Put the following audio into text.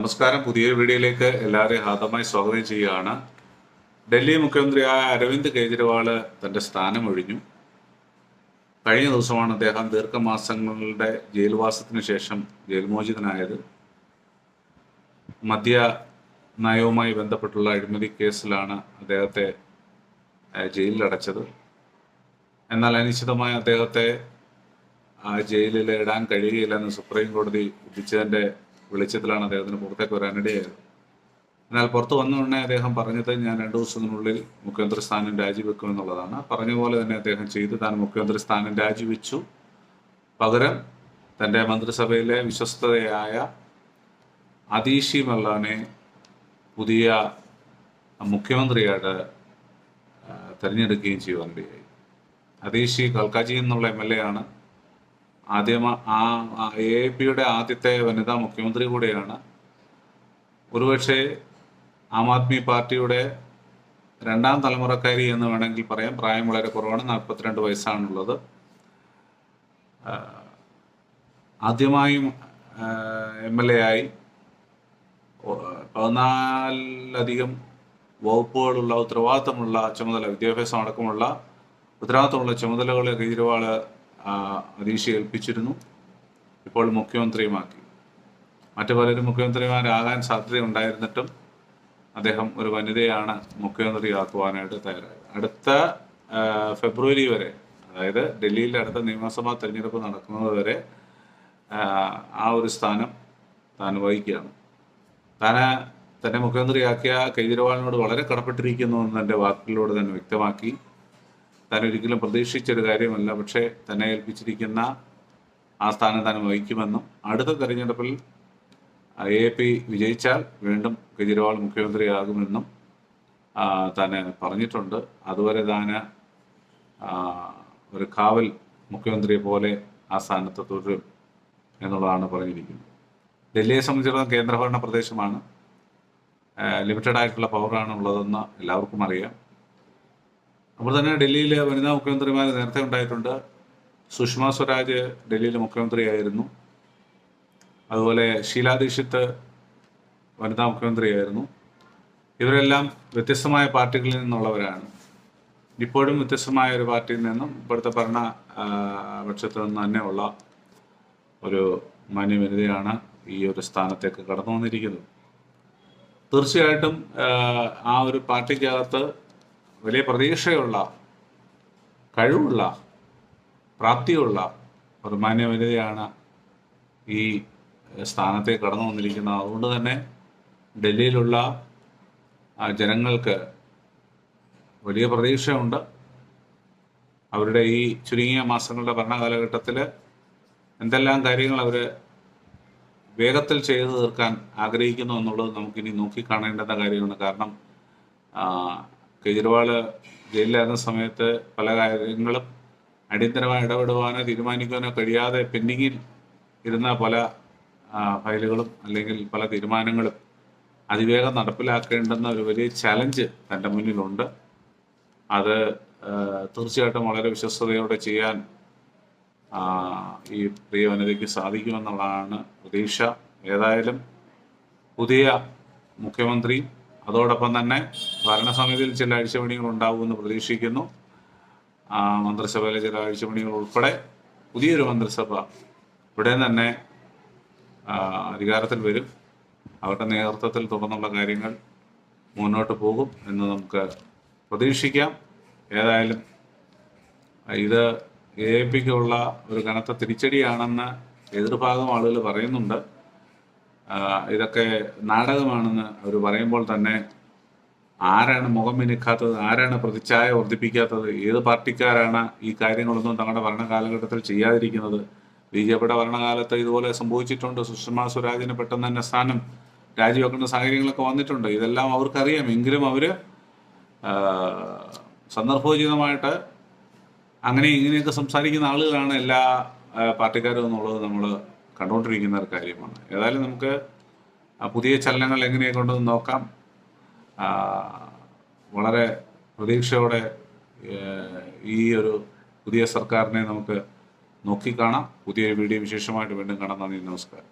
നമസ്കാരം. പുതിയൊരു വീഡിയോയിലേക്ക് എല്ലാവരെയും ഹാർദമായി സ്വാഗതം ചെയ്യുകയാണ്. ഡൽഹി മുഖ്യമന്ത്രിയായ അരവിന്ദ് കെജ്രിവാള് തൻ്റെ സ്ഥാനം ഒഴിഞ്ഞു. കഴിഞ്ഞ ദിവസമാണ് അദ്ദേഹം ദീർഘമാസങ്ങളുടെ ജയിൽവാസത്തിന് ശേഷം ജയിൽ മോചിതനായത്. മദ്യ നയവുമായി ബന്ധപ്പെട്ടുള്ള അഴിമതി കേസിലാണ് അദ്ദേഹത്തെ ജയിലിലടച്ചത്. എന്നാൽ അനിശ്ചിതമായി അദ്ദേഹത്തെ ജയിലിൽ ഇടാൻ കഴിയുകയില്ലെന്ന് സുപ്രീം കോടതി വിധിച്ചതിൻ്റെ വെളിച്ചത്തിലാണ് അദ്ദേഹത്തിന് പുറത്തേക്ക് വരാനിടയായത്. എന്നാൽ പുറത്തു വന്ന ഉടനെ അദ്ദേഹം പറഞ്ഞത് ഞാൻ 2 ദിവസത്തിനുള്ളിൽ മുഖ്യമന്ത്രി സ്ഥാനം രാജിവെക്കുമെന്നുള്ളതാണ്. പറഞ്ഞ പോലെ തന്നെ അദ്ദേഹം ചെയ്തു. താൻ മുഖ്യമന്ത്രി സ്ഥാനം രാജിവെച്ചു. പകരം തൻ്റെ മന്ത്രിസഭയിലെ വിശ്വസ്തതയായ അതീഷി മല്ലാനെ പുതിയ മുഖ്യമന്ത്രിയായിട്ട് തിരഞ്ഞെടുക്കുകയും ചെയ്യുവാനിടയായി. അതീഷി കൽക്കാജി എന്നുള്ള MLA ആണ്. AAPയുടെ ആദ്യത്തെ വനിതാ മുഖ്യമന്ത്രി കൂടെയാണ്. ഒരുപക്ഷെ ആം ആദ്മി പാർട്ടിയുടെ 2ാം തലമുറക്കാരി എന്ന് വേണമെങ്കിൽ പറയാം. പ്രായം വളരെ കുറവാണ്, 42 വയസ്സാണുള്ളത്. ആദ്യമായും MLA ആയി 14ലധികം വകുപ്പുകളുള്ള ഉത്തരവാദിത്തമുള്ള ചുമതല, വിദ്യാഭ്യാസം അടക്കമുള്ള ഉത്തരവാദിത്തമുള്ള ചുമതലകൾ കെജ്രിവാള് അതീഷി ഏൽപ്പിച്ചിരുന്നു. ഇപ്പോൾ മുഖ്യമന്ത്രിയുമാക്കി. മറ്റു പലരും മുഖ്യമന്ത്രിമാരാകാൻ സാധ്യതയുണ്ടായിരുന്നിട്ടും അദ്ദേഹം ഒരു വനിതയാണ് മുഖ്യമന്ത്രിയാക്കുവാനായിട്ട് തയ്യാറായത്. അടുത്ത ഫെബ്രുവരി വരെ, അതായത് ഡൽഹിയിലെ അടുത്ത നിയമസഭാ തെരഞ്ഞെടുപ്പ് നടക്കുന്നത് വരെ ആ ഒരു സ്ഥാനം താൻ വഹിക്കുകയാണ്. തന്നെ മുഖ്യമന്ത്രിയാക്കിയ കെജ്രിവാളിനോട് വളരെ കടപ്പെട്ടിരിക്കുന്നു എന്ന് തൻ്റെ വാക്കുകളിലൂടെ തന്നെ വ്യക്തമാക്കി. താൻ ഒരിക്കലും പ്രതീക്ഷിച്ചൊരു കാര്യമല്ല, പക്ഷേ തന്നെ ഏൽപ്പിച്ചിരിക്കുന്ന ആ സ്ഥാനം താൻ വഹിക്കുമെന്നും അടുത്ത തെരഞ്ഞെടുപ്പിൽ AAP വിജയിച്ചാൽ വീണ്ടും കെജ്രിവാൾ മുഖ്യമന്ത്രിയാകുമെന്നും താൻ പറഞ്ഞിട്ടുണ്ട്. അതുവരെ താൻ ഒരു കാവൽ മുഖ്യമന്ത്രിയെ പോലെ ആ സ്ഥാനത്ത് തുടരും എന്നുള്ളതാണ് പറഞ്ഞിരിക്കുന്നത്. ഡൽഹിയെ സംബന്ധിച്ചിടത്തോളം കേന്ദ്രഭരണ പ്രദേശമാണ്. ലിമിറ്റഡ് ആയിട്ടുള്ള പവറാണ് ഉള്ളതെന്ന് എല്ലാവർക്കും അറിയാം. അപ്പോൾ തന്നെ ഡൽഹിയിലെ വനിതാ മുഖ്യമന്ത്രിമാർ നേരത്തെ ഉണ്ടായിട്ടുണ്ട്. സുഷമ സ്വരാജ് ഡൽഹിയിലെ മുഖ്യമന്ത്രിയായിരുന്നു. അതുപോലെ ഷീലാ ദീക്ഷിത് വനിതാ മുഖ്യമന്ത്രിയായിരുന്നു. ഇവരെല്ലാം വ്യത്യസ്തമായ പാർട്ടികളിൽ നിന്നുള്ളവരാണ്. ഇപ്പോഴും വ്യത്യസ്തമായ ഒരു പാർട്ടിയിൽ നിന്നും ഇപ്പോഴത്തെ ഭരണപക്ഷത്തിൽ നിന്ന് തന്നെയുള്ള ഒരു മാന്യവനിതയാണ് ഈ ഒരു സ്ഥാനത്തേക്ക് കടന്നു വന്നിരിക്കുന്നത്. തീർച്ചയായിട്ടും ആ ഒരു പാർട്ടിക്കകത്ത് വലിയ പ്രതീക്ഷയുള്ള, കഴിവുള്ള, പ്രാപ്തിയുള്ള ഒരു മാന്യവനിതയാണ് ഈ സ്ഥാനത്തേക്ക് കടന്നു വന്നിരിക്കുന്നത്. അതുകൊണ്ട് തന്നെ ഡൽഹിയിലുള്ള ജനങ്ങൾക്ക് വലിയ പ്രതീക്ഷയുണ്ട്. അവരുടെ ഈ ചുരുങ്ങിയ മാസങ്ങളുടെ ഭരണകാലഘട്ടത്തിൽ എന്തെല്ലാം കാര്യങ്ങൾ അവർ വേഗത്തിൽ ചെയ്തു തീർക്കാൻ ആഗ്രഹിക്കുന്നു എന്നുള്ളത് നമുക്കിനി നോക്കിക്കാണേണ്ടുന്ന കാര്യമാണ്. കാരണം കെജ്രിവാൾ ജയിലിലായിരുന്ന സമയത്ത് പല കാര്യങ്ങളും അടിയന്തരമായി ഇടപെടുവാനോ തീരുമാനിക്കാനോ കഴിയാതെ പെൻഡിങ്ങിൽ ഇരുന്ന പല ഫയലുകളും അല്ലെങ്കിൽ പല തീരുമാനങ്ങളും അതിവേഗം നടപ്പിലാക്കേണ്ടുന്ന ഒരു വലിയ ചലഞ്ച് തൻ്റെ മുന്നിലുണ്ട്. അത് തീർച്ചയായിട്ടും വളരെ വിശ്വസ്തയോടെ ചെയ്യാൻ ഈ പ്രിയ വനിതയ്ക്ക് സാധിക്കുമെന്നുള്ളതാണ് പ്രതീക്ഷ. ഏതായാലും പുതിയ മുഖ്യമന്ത്രി, അതോടൊപ്പം തന്നെ ഭരണസമിതിയിൽ ചില അഴിച്ചുപണികൾ ഉണ്ടാകുമെന്ന് പ്രതീക്ഷിക്കുന്നു. മന്ത്രിസഭയിലെ ചില അഴിച്ചുപണികൾ ഉൾപ്പെടെ പുതിയൊരു മന്ത്രിസഭ ഇവിടെ തന്നെ അധികാരത്തിൽ വരും. അവരുടെ നേതൃത്വത്തിൽ തുടർന്നുള്ള കാര്യങ്ങൾ മുന്നോട്ട് പോകും എന്ന് നമുക്ക് പ്രതീക്ഷിക്കാം. ഏതായാലും ഇത് AAPക്കുള്ള ഒരു കനത്ത തിരിച്ചടിയാണെന്ന് എതിർഭാഗം ആളുകൾ പറയുന്നുണ്ട്. ഇതൊക്കെ നാടകമാണെന്ന് അവർ പറയുമ്പോൾ തന്നെ ആരാണ് മുഖം മിനുക്കാത്തത്, ആരാണ് പ്രതിച്ഛായ വർദ്ധിപ്പിക്കാത്തത്, ഏത് പാർട്ടിക്കാരാണ് ഈ കാര്യങ്ങളൊന്നും തങ്ങളുടെ ഭരണകാലഘട്ടത്തിൽ ചെയ്യാതിരിക്കുന്നത്? BJPയുടെ ഭരണകാലത്ത് ഇതുപോലെ സംഭവിച്ചിട്ടുണ്ട്. സുഷമ സ്വരാജിന് പെട്ടെന്ന് തന്നെ സ്ഥാനം രാജിവെക്കേണ്ട സാഹചര്യങ്ങളൊക്കെ വന്നിട്ടുണ്ട്. ഇതെല്ലാം അവർക്കറിയാം. എങ്കിലും അവർ സന്ദർഭോചിതമായിട്ട് അങ്ങനെ ഇങ്ങനെയൊക്കെ സംസാരിക്കുന്ന ആളുകളാണ് എല്ലാ പാർട്ടിക്കാരും എന്നുള്ളത് നമ്മൾ കണ്ടുകൊണ്ടിരിക്കുന്ന ഒരു കാര്യമാണ്. ഏതായാലും നമുക്ക് പുതിയ ചലനങ്ങൾ എങ്ങനെയൊക്കെ ഉണ്ടെന്ന് നോക്കാം. വളരെ പ്രതീക്ഷയോടെ ഈ ഒരു പുതിയ സർക്കാരിനെ നമുക്ക് നോക്കിക്കാണാം. പുതിയൊരു വീഡിയോ വിശേഷമായിട്ട് വീണ്ടും കാണാം. നന്ദി, നമസ്കാരം.